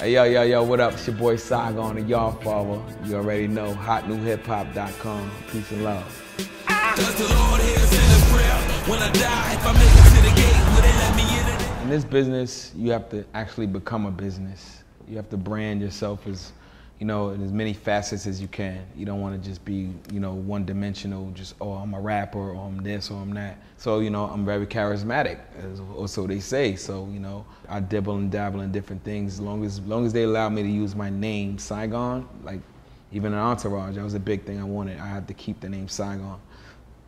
Hey, yo, what up? It's your boy Saigon, the Y'all Father. You already know, hotnewhiphop.com. Peace and love. Does the Lord hear a sinner's prayer? When I die, if I make it to the gate, will they let me in? In this business, you have to actually become a business. You have to brand yourself as, in as many facets as you can. You don't want to just be, one-dimensional, just, oh, I'm a rapper, or I'm this, or I'm that. So, I'm very charismatic, or so they say. So, I dibble and dabble in different things. As long as they allow me to use my name, Saigon, like even in Entourage, that was a big thing I wanted. I had to keep the name Saigon.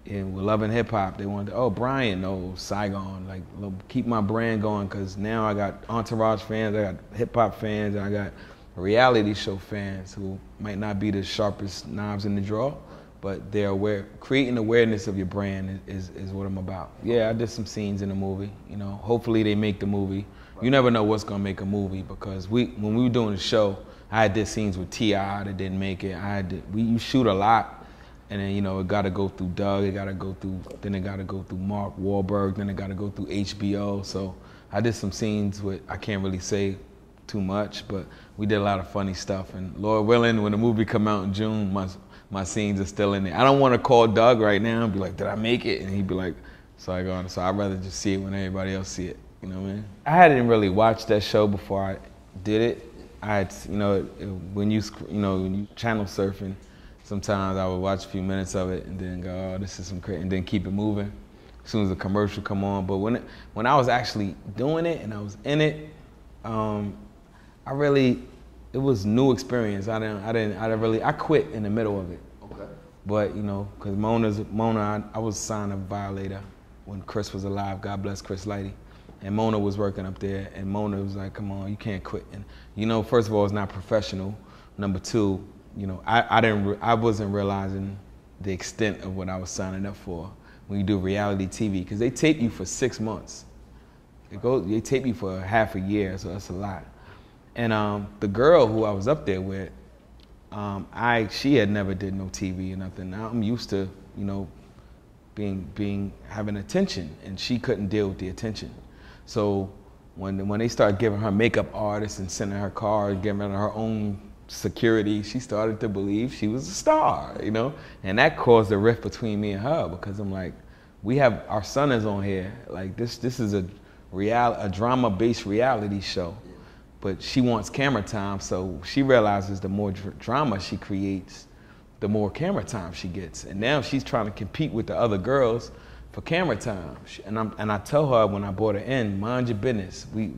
And with Love and Hip Hop, they wanted, oh, Brian, no, Saigon. Like, keep my brand going, because now I got Entourage fans, I got hip hop fans, and I got reality show fans who might not be the sharpest knives in the drawer, but they're aware. Creating awareness of your brand is what I'm about. Yeah, I did some scenes in the movie. Hopefully they make the movie. You never know what's gonna make a movie, because when we were doing the show, I did scenes with T.I. that didn't make it. You shoot a lot, and then it got to go through Doug. Then it got to go through Mark Wahlberg. Then it got to go through HBO. So I did some scenes with, I can't really say too much, but we did a lot of funny stuff. And Lord willing, when the movie come out in June, my scenes are still in there. I don't want to call Doug right now and be like, did I make it? And he'd be like, Saigon. So I'd rather just see it when everybody else see it. You know what I mean? I hadn't really watched that show before I did it. I had, when you channel surfing, sometimes I would watch a few minutes of it and then go, oh, this is some crazy, and then keep it moving as soon as the commercial come on. But when I was actually doing it and I was in it, it was new experience. I quit in the middle of it. Okay. But because Mona, I was signed a Violator when Chris was alive. God bless Chris Lighty, and Mona was working up there, and Mona was like, "Come on, you can't quit." And first of all, it's not professional. Number two, I wasn't realizing the extent of what I was signing up for when you do reality TV, because they tape you for 6 months. They tape you for half a year, so that's a lot. And the girl who I was up there with, she had never did no TV or nothing. Now I'm used to, having attention, and she couldn't deal with the attention. So when they started giving her makeup artists and sending her cards, giving her her own security, she started to believe she was a star, And that caused a rift between me and her, because I'm like, our son is on here. Like this is a drama-based reality show. But she wants camera time, so she realizes the more drama she creates, the more camera time she gets. And now she's trying to compete with the other girls for camera time. And I tell her when I brought her in, mind your business. We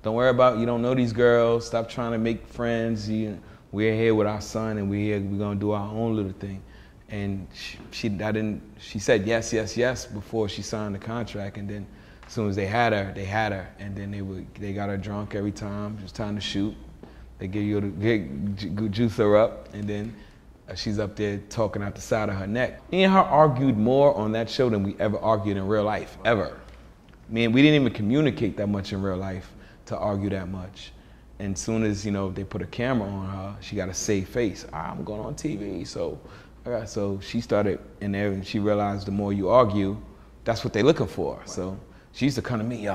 don't worry about, you don't know these girls, stop trying to make friends. We're here with our son, and we're gonna do our own little thing. And she said yes before she signed the contract, and then as soon as they had her, and then they got her drunk every time. It was time to shoot. They juice her up, and then she's up there talking out the side of her neck. Me and her argued more on that show than we ever argued in real life, ever. We didn't even communicate that much in real life to argue that much. And as soon as they put a camera on her, she got a safe face. I'm going on TV, so she started in there, and she realized the more you argue, that's what they're looking for. So she used to come to me, the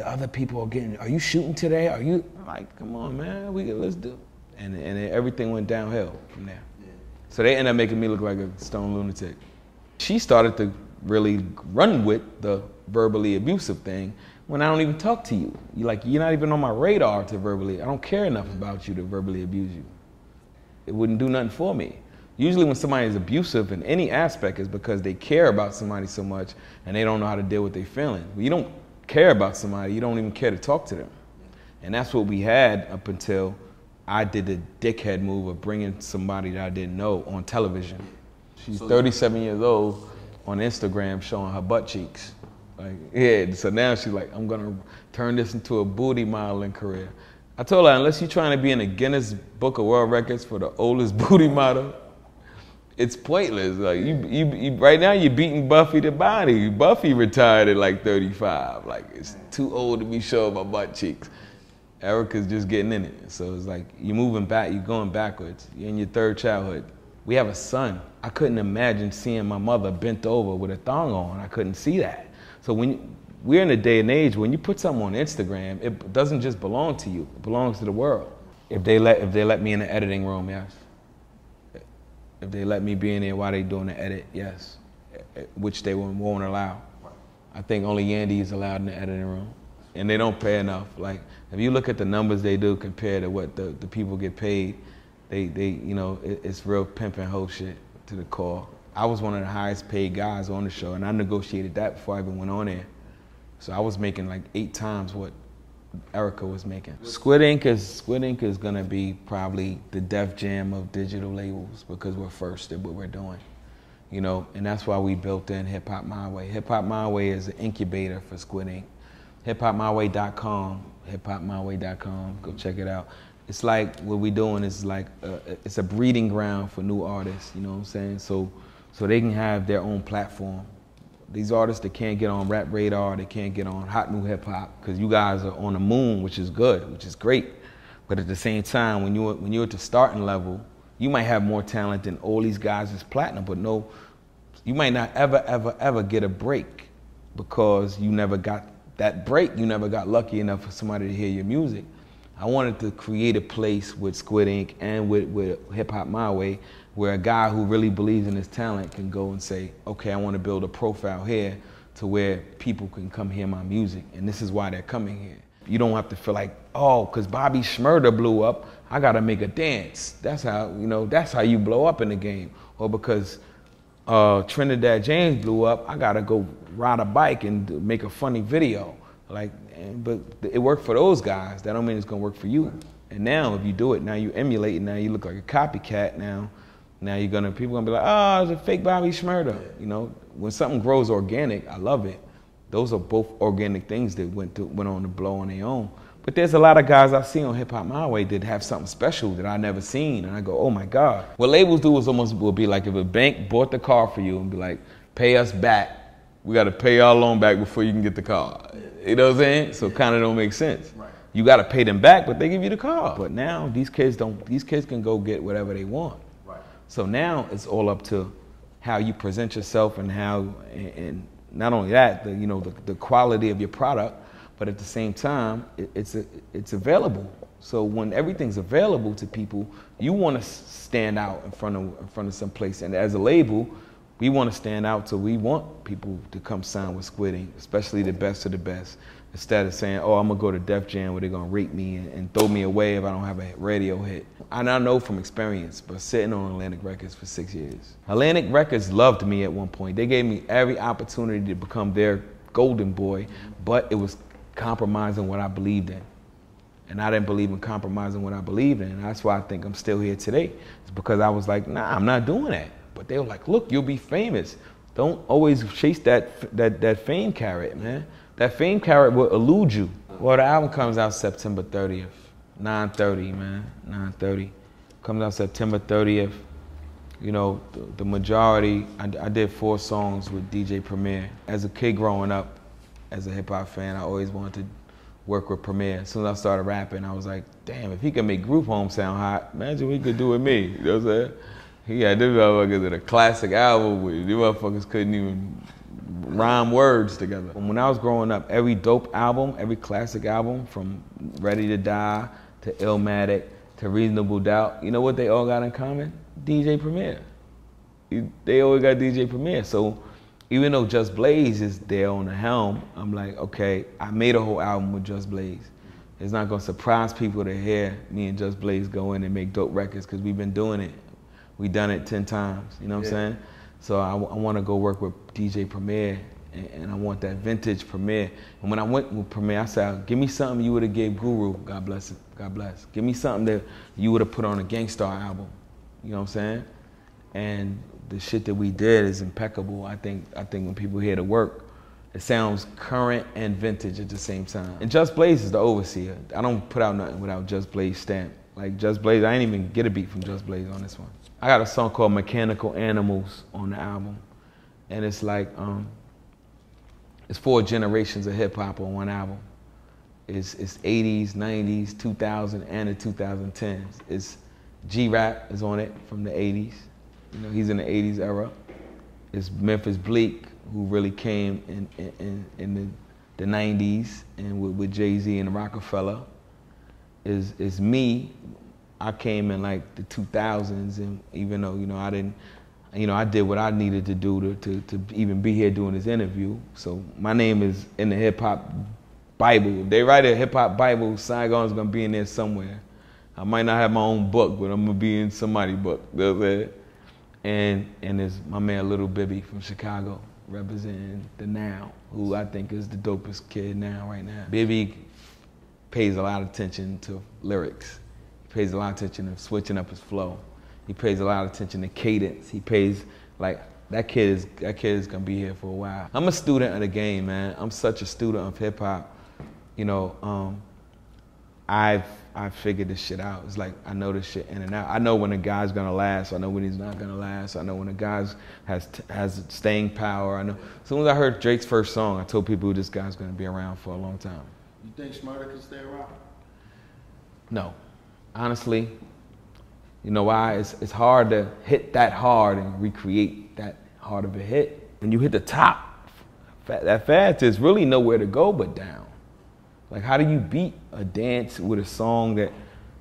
other people are you shooting today? Are you? I'm like, come on, man, let's do it. And everything went downhill from there. Yeah. So they ended up making me look like a stone lunatic. She started to really run with the verbally abusive thing when I don't even talk to you. You're not even on my radar to verbally, I don't care enough about you to verbally abuse you. It wouldn't do nothing for me. Usually when somebody is abusive in any aspect is because they care about somebody so much and they don't know how to deal with their feelings. When you don't care about somebody, you don't even care to talk to them. And that's what we had up until I did the dickhead move of bringing somebody that I didn't know on television. She's 37 years old on Instagram showing her butt cheeks. So now she's like, I'm gonna turn this into a booty modeling career. I told her, unless you're trying to be in the Guinness Book of World Records for the oldest booty model, it's pointless. Right now you're beating Buffy to body. Buffy retired at like 35. It's too old to be showing my butt cheeks. Erica's just getting in it. So it's like you're moving back, you're going backwards. You're in your third childhood. We have a son. I couldn't imagine seeing my mother bent over with a thong on. I couldn't see that. So when we're in a day and age when you put something on Instagram, it doesn't just belong to you, it belongs to the world. If they let me in the editing room, yes. If they let me be in there while they doing the edit, yes. Which they won't allow. I think only Yandy is allowed in the editing room. And they don't pay enough. Like, if you look at the numbers they do compared to what the people get paid, they you know, it's real pimp and hoe shit to the core. I was one of the highest paid guys on the show, and I negotiated that before I even went on there. So I was making like 8 times what Erica was making. Squid Ink is gonna be probably the Def Jam of digital labels because we're first at what we're doing. You know, and that's why we built in Hip Hop My Way. Hip Hop My Way is an incubator for Squid Ink. HipHopMyWay.com, HipHopMyWay.com, go check it out. It's like, what we're doing is like, it's a breeding ground for new artists, you know what I'm saying? So they can have their own platform. These artists that can't get on Rap Radar, they can't get on Hot New Hip Hop, because you guys are on the moon, which is good, which is great. But at the same time, when you're at the starting level, you might have more talent than all these guys is platinum, but no, you might not ever get a break because you never got that break. You never got lucky enough for somebody to hear your music. I wanted to create a place with Squid Ink and with Hip Hop My Way where a guy who really believes in his talent can go and say, okay, I want to build a profile here to where people can come hear my music, and this is why they're coming here. You don't have to feel like, oh, because Bobby Shmurda blew up, I got to make a dance. That's how, you know, that's how you blow up in the game. Or because Trinidad James blew up, I got to go ride a bike and make a funny video. Like, but it worked for those guys. That don't mean it's going to work for you. And now if you do it, now you emulate it, now you look like a copycat now. Now you're gonna, people gonna be like, oh, it's a fake Bobby Shmurda. You know, when something grows organic, I love it. Those are both organic things that went on to blow on their own. But there's a lot of guys I see on Hip Hop My Way that have something special that I never seen, and I go, oh my God. What labels do is almost will be like if a bank bought the car for you and be like, pay us back. We got to pay our loan back before you can get the car. You know what I'm saying? So kind of don't make sense. Right. You got to pay them back, but they give you the car. But now these kids don't. These kids can go get whatever they want. Right. So now it's all up to how you present yourself and how, and not only that, the quality of your product, but at the same time, it's available. So when everything's available to people, you want to stand out in front of some place. And as a label, we want to stand out, so we want people to come sign with Squid Ink, especially the best of the best. Instead of saying, oh, I'm going to go to Def Jam where they're going to rate me and throw me away if I don't have a radio hit. And I know from experience, but sitting on Atlantic Records for 6 years. Atlantic Records loved me at one point. They gave me every opportunity to become their golden boy, but it was compromising what I believed in. And I didn't believe in compromising what I believed in. And that's why I think I'm still here today. It's because I was like, nah, I'm not doing that. But they were like, look, you'll be famous. Don't always chase that fame carrot, man. That fame carrot will elude you. Well, the album comes out September 30th. 9/30, man, 9/30. Comes out September 30th. You know, the majority, I did 4 songs with DJ Premier. As a kid growing up, as a hip hop fan, I always wanted to work with Premier. As soon as I started rapping, I was like, damn, if he can make Group Home sound hot, imagine what he could do with me. You know what I'm saying? He had these motherfuckers in a classic album with these motherfuckers couldn't even rhyme words together. When I was growing up, every dope album, every classic album, from Ready to Die to Illmatic to Reasonable Doubt, you know what they all got in common? DJ Premier. They always got DJ Premier. So even though Just Blaze is there on the helm, I'm like, okay, I made a whole album with Just Blaze. It's not gonna surprise people to hear me and Just Blaze go in and make dope records, because we've been doing it. We've done it 10 times, you know what I'm saying? So I want to go work with DJ Premier, and I want that vintage Premier. And when I went with Premier, I said, give me something you would have gave Guru, God bless it, God bless. Give me something that you would have put on a Gangstar album, you know what I'm saying? And the shit that we did is impeccable. I think when people hear the work, it sounds current and vintage at the same time. And Just Blaze is the overseer. I don't put out nothing without Just Blaze stamp. Like Just Blaze, I didn't even get a beat from Just Blaze on this one. I got a song called Mechanical Animals on the album. And it's like, it's 4 generations of hip hop on one album. It's 80s, 90s, 2000, and the 2010s. It's G-Rap is on it from the 80s. You know, he's in the 80s era. It's Memphis Bleak, who really came in the 90s and with Jay-Z and Rockefeller is me. I came in like the 2000s, and even though, I didn't, I did what I needed to do to even be here doing this interview. So my name is in the hip hop Bible. They write a hip hop Bible, Saigon's gonna be in there somewhere. I might not have my own book, but I'm gonna be in somebody's book. You know what I'm saying? And there's my man Little Bibby from Chicago, representing the Now, who I think is the dopest kid now, right now. Bibby pays a lot of attention to lyrics. He pays a lot of attention to switching up his flow. He pays a lot of attention to cadence. He pays, like, that kid is gonna be here for a while. I'm a student of the game, man. I'm such a student of hip hop. I've figured this shit out. It's like, I know this shit in and out. I know when a guy's gonna last. I know when he's not gonna last. I know when a guy has staying power. I know. As soon as I heard Drake's first song, I told people this guy's gonna be around for a long time. You think Shmurda can stay around? No. Honestly, you know why? It's hard to hit that hard and recreate that hard of a hit. When you hit the top that fast, there's really nowhere to go but down. Like, how do you beat a dance with a song that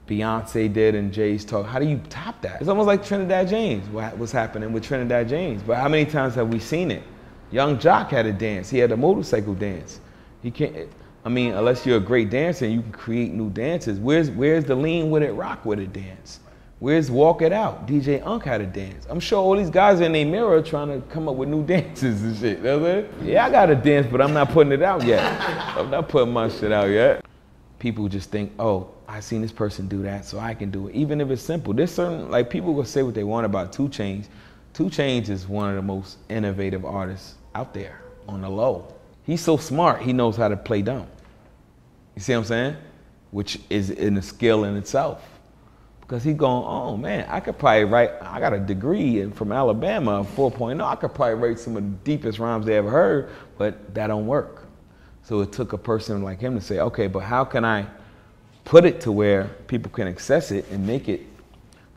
Beyonce did and Jay's talk? How do you top that? It's almost like Trinidad James, what's happening with Trinidad James. But how many times have we seen it? Young Jock had a dance. He had a motorcycle dance. He can't, unless you're a great dancer and you can create new dances. Where's the lean with it, rock with it dance? Where's Walk It Out? DJ Unk had a dance. I'm sure all these guys in their mirror trying to come up with new dances and shit. You know what I mean? Yeah, I got a dance, but I'm not putting it out yet. I'm not putting my shit out yet. People just think, oh, I seen this person do that, so I can do it. Even if it's simple. There's certain, like, people will say what they want about 2 Chainz. 2 Chainz is one of the most innovative artists out there on the low. He's so smart, he knows how to play dumb. You see what I'm saying? Which is in a skill in itself. Because he's going, oh man, I could probably write, I got a degree from Alabama, 4.0. I could probably write some of the deepest rhymes they ever heard, but that don't work. So it took a person like him to say, okay, but how can I put it to where people can access it and make it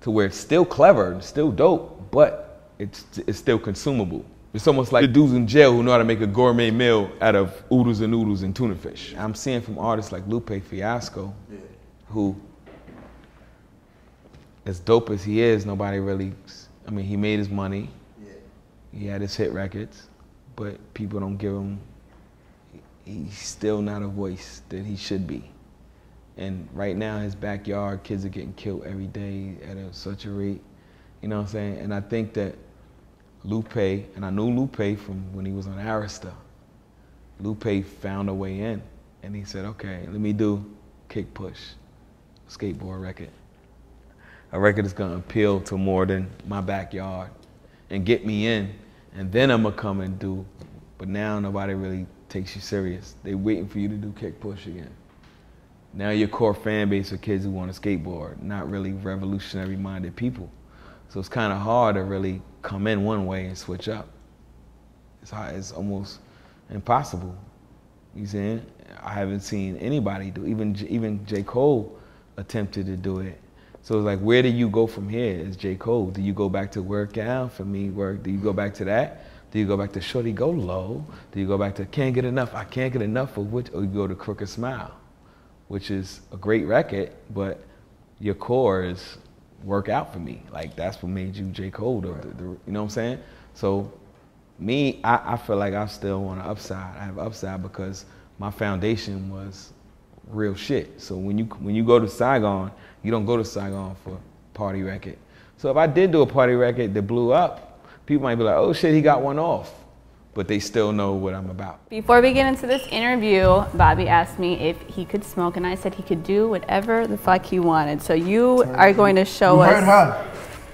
to where it's still clever and still dope, but it's still consumable. It's almost like the dudes in jail who know how to make a gourmet meal out of oodles and noodles and tuna fish. I'm seeing from artists like Lupe Fiasco, who, as dope as he is, nobody really, he made his money. Yeah. He had his hit records, but people don't give him, he's still not a voice that he should be. And right now, his backyard, kids are getting killed every day at such a rate, you know what I'm saying? And I think that Lupe, and I knew Lupe from when he was on Arista. Lupe found a way in, and he said, okay, let me do Kick Push, skateboard record. A record that's gonna appeal to more than my backyard and get me in, and then I'm gonna come and do. But now nobody really takes you serious. They waiting for you to do Kick Push again. Now your core fan base are kids who want to skateboard, not really revolutionary minded people. So it's kind of hard to really come in one way and switch up. It's hard, it's almost impossible. You see? I haven't seen anybody do, even J. Cole attempted to do it. So it's like, where do you go from here as J. Cole? Do you go back to Work Out? For me, Work, do you go back to that? Do you go back to Shorty Go Low? Do you go back to Can't Get Enough, I Can't Get Enough of Which? Or you go to Crooked Smile, which is a great record, but your core is Work Out for me. Like, that's what made you J. Cole, you know what I'm saying? So me, I feel like I'm still on the upside. I have upside because my foundation was real shit. So when you go to Saigon, you don't go to Saigon for a party record. So if I did do a party record that blew up, people might be like, oh shit, he got one off. But they still know what I'm about. Before we get into this interview, Bobby asked me if he could smoke, and I said he could do whatever the fuck he wanted. So you are going to show us. You heard her.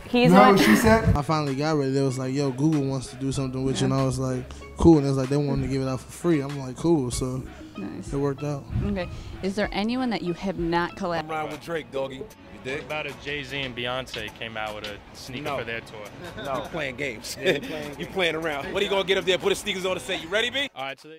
He's you heard what she said? I finally got ready. They was like, yo, Google wants to do something with you. And I was like, cool. And it was like, they wanted to give it out for free. I'm like, cool. So nice. It worked out. Okay. Is there anyone that you have not collaborated? I'm riding with Drake, doggy. You dig? About if Jay-Z and Beyonce came out with a sneaker for their tour. No, playing games. Yeah, you playing around. What are you going to get up there, put the sneakers on and say, you ready, B? All right, so